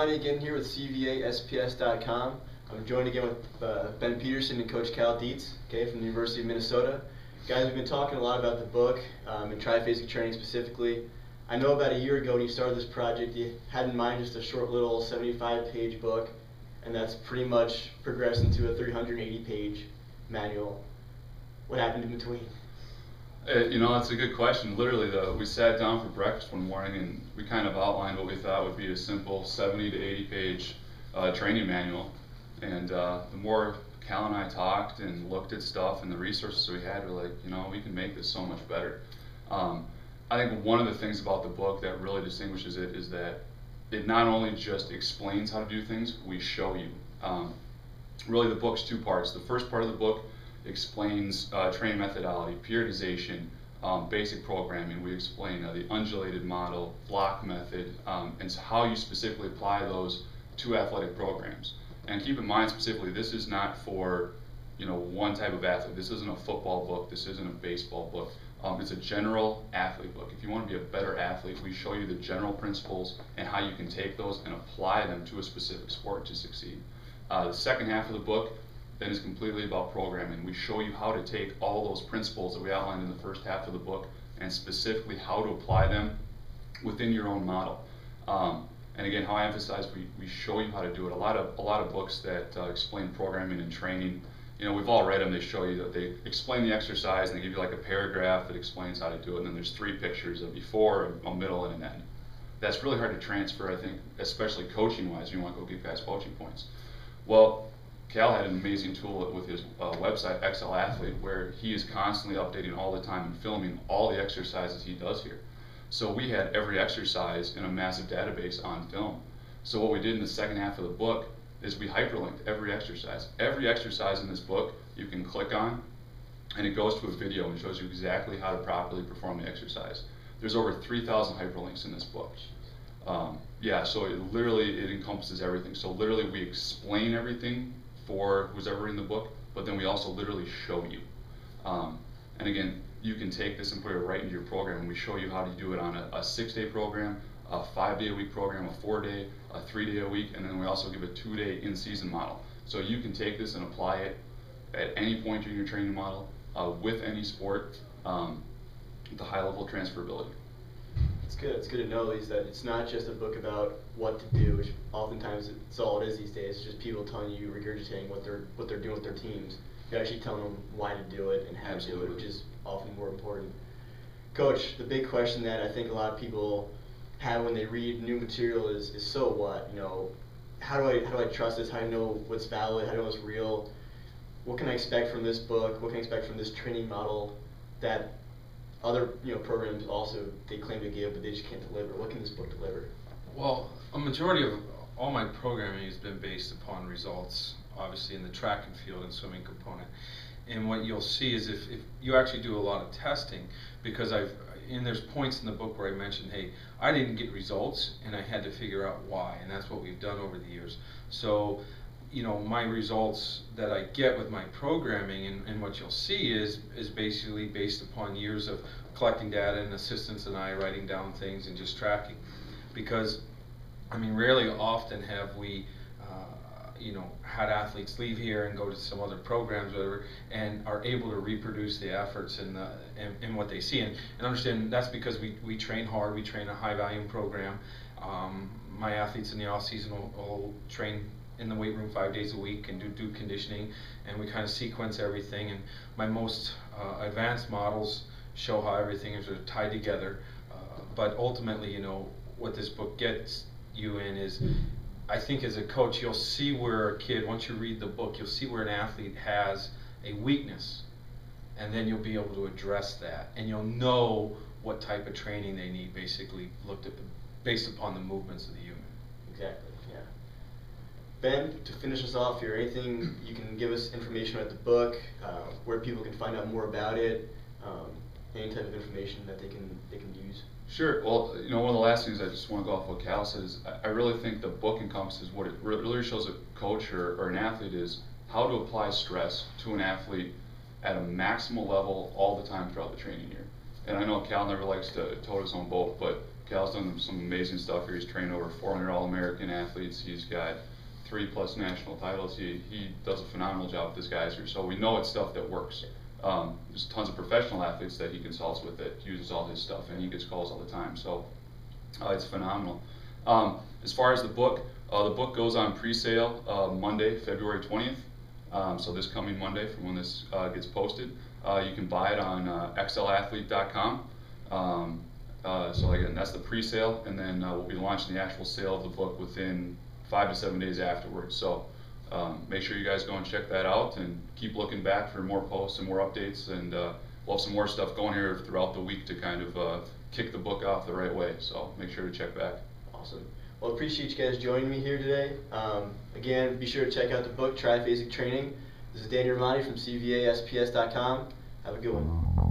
everybody again here with CVASPS.com. I'm joined again with Ben Peterson and Coach Dietz, okay, from the University of Minnesota. Guys, we've been talking a lot about the book and Triphasic Training specifically. I know about a year ago when you started this project, you had in mind just a short little 75-page book, and that's pretty much progressed into a 380-page manual. What happened in between? You know, that's a good question. Literally, though, we sat down for breakfast one morning and we kind of outlined what we thought would be a simple 70 to 80-page training manual. And the more Cal and I talked and looked at stuff and the resources we had, we're like, you know, we can make this so much better. I think one of the things about the book that really distinguishes it is that it not only just explains how to do things, we show you. Really, the book's two parts. The first part of the book explains training methodology, periodization, basic programming. We explain the undulated model, block method, and how you specifically apply those to athletic programs. And keep in mind specifically, this is not for, you know, one type of athlete. This isn't a football book. This isn't a baseball book. It's a general athlete book. If you want to be a better athlete, we show you the general principles and how you can take those and apply them to a specific sport to succeed. The second half of the book then is completely about programming. We show you how to take all those principles that we outlined in the first half of the book and specifically how to apply them within your own model. And again, how I emphasize, we show you how to do it. A lot of books that explain programming and training, you know, we've all read them. They show you that they explain the exercise and they give you like a paragraph that explains how to do it, and then there's 3 pictures, a before, a middle, and an end. That's really hard to transfer, I think, especially coaching-wise. You want to go give guys coaching points. Well, Cal had an amazing tool with his website, XL Athlete, where he is constantly updating all the time and filming all the exercises he does here. So we had every exercise in a massive database on film. So what we did in the second half of the book is we hyperlinked every exercise. Every exercise in this book you can click on, and it goes to a video and shows you exactly how to properly perform the exercise. There's over 3,000 hyperlinks in this book. Yeah, so it encompasses everything. So literally we explain everything for who's ever in the book, but then we also literally show you. And again, you can take this and put it right into your program, and we show you how to do it on a 6-day program, a 5-day-a-week program, a 4-day, a 3-day-a-week, and then we also give a 2-day in-season model. So you can take this and apply it at any point in your training model with any sport, with a high level of transferability. It's good. It's good to know at least that it's not just a book about what to do, which oftentimes it's all it is these days. It's just people telling you, regurgitating what they're doing with their teams. You're actually telling them why to do it and how to do it, which is often more important. Coach, the big question that I think a lot of people have when they read new material is so what? You know, how do I trust this? How do I know what's valid? How do I know what's real? What can I expect from this book? What can I expect from this training model that other, you know, programs also they claim to give, but they just can't deliver? What can this book deliver? Well, a majority of all my programming has been based upon results, obviously in the track and field and swimming component. And what you'll see is if you actually do a lot of testing, because there's points in the book where I mentioned, hey, I didn't get results and I had to figure out why, and that's what we've done over the years. So, you know, my results that I get with my programming and what you'll see is basically based upon years of collecting data and assistants and I writing down things and just tracking. Because, I mean, rarely often have we you know, had athletes leave here and go to some other programs, whatever, and are able to reproduce the efforts and what they see. And understand that's because we train hard, we train a high volume program. My athletes in the off season will train in the weight room 5 days a week and do conditioning, and we kind of sequence everything. And my most advanced models show how everything is sort of tied together. But ultimately, you know, what this book gets you in is, I think as a coach, you'll see where a kid, once you read the book, you'll see where an athlete has a weakness, and then you'll be able to address that, and you'll know what type of training they need, basically based upon the movements of the human. Exactly, yeah. Ben, to finish us off here, anything you can give us information about the book, where people can find out more about it, any type of information that they can use? Sure. Well, you know, one of the last things I just want to go off what Cal says, I really think the book encompasses what it really shows a coach or an athlete is how to apply stress to an athlete at a maximal level all the time throughout the training year. And I know Cal never likes to tote his own boat, but Cal's done some amazing stuff here. He's trained over 400 All-American athletes. He's got 3+ national titles. He does a phenomenal job with his guys here. So we know it's stuff that works. There's tons of professional athletes that he consults with that uses all his stuff, and he gets calls all the time. So it's phenomenal. As far as the book goes on pre-sale Monday, February 20th. So this coming Monday from when this gets posted. You can buy it on xlathlete.com. So again, that's the pre-sale, and then we'll be launching the actual sale of the book within 5 to 7 days afterwards. So make sure you guys go and check that out, and keep looking back for more posts and more updates, and we'll have some more stuff going here throughout the week to kind of kick the book off the right way. So make sure to check back. Awesome. Well, appreciate you guys joining me here today. Again, be sure to check out the book, Triphasic Training. This is Danny Raimondi from CVASPS.com. Have a good one.